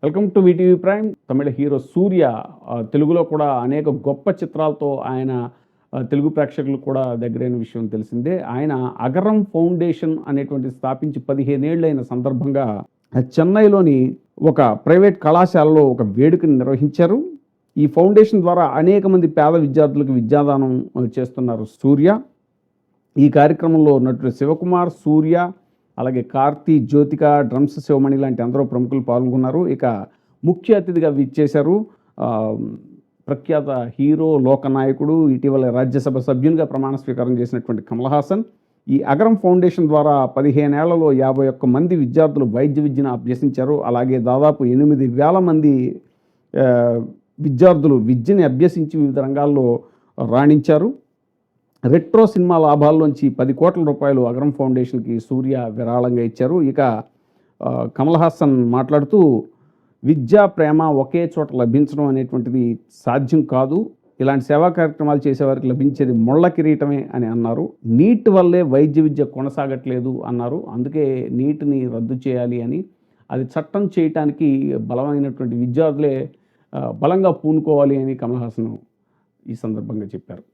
Welcome to VTV prime. Tamil hero Suriya తెలుగులో కూడా అనేక గొప్ప చిత్రాలతో ఆయన తెలుగు ప్రేక్షకులకు కూడా దగ్గరైన విషయం తెలిసిందే. ఆయన అగరం ఫౌండేషన్ అనేటువంటి స్థాపించి 15 ఏళ్ళైన సందర్భంగా చెన్నైలోని ఒక ప్రైవేట్ కళాశాలలో ఒక వేడుకని నిర్వహించారు. ఈ ఫౌండేషన్ ద్వారా అనేక మంది పేద విద్యార్థులకు విద్యాదానం చేస్తున్నారు సూర్య. ఈ కార్యక్రమంలో నటుడు శివకుమార్, సూర్య, అలాగే కార్తీ, జ్యోతిక, డ్రమ్స్ శివమణి లాంటి అందరూ ప్రముఖులు పాల్గొన్నారు. ఇక ముఖ్య అతిథిగా విచ్చేశారు ప్రఖ్యాత హీరో, లోకనాయకుడు, ఇటీవల రాజ్యసభ సభ్యునిగా ప్రమాణ స్వీకారం చేసినటువంటి కమల్ హాసన్. ఈ అగరం ఫౌండేషన్ ద్వారా 15 ఏళ్లలో 51 మంది విద్యార్థులు వైద్య విద్యను అభ్యసించారు. అలాగే దాదాపు 8,000 మంది విద్యార్థులు విద్యని అభ్యసించి వివిధ రంగాల్లో రాణించారు. రెట్రో సినిమా లాభాల్లోంచి 10 కోట్ల రూపాయలు అగరం ఫౌండేషన్కి సూర్య విరాళంగా ఇచ్చారు. ఇక కమల్ హాసన్ మాట్లాడుతూ, విద్యా ప్రేమ ఒకే చోట లభించడం అనేటువంటిది సాధ్యం కాదు. ఇలాంటి సేవా కార్యక్రమాలు చేసేవారికి లభించేది ముళ్ళ కిరీటమే అని అన్నారు. నీట్ వల్లే వైద్య విద్య కొనసాగట్లేదు అన్నారు. అందుకే నీట్ని రద్దు చేయాలి అని, అది చట్టం చేయటానికి బలమైనటువంటి విద్యార్థులే బలంగా పూనుకోవాలి అని కమల్ హాసన్ ఈ సందర్భంగా చెప్పారు.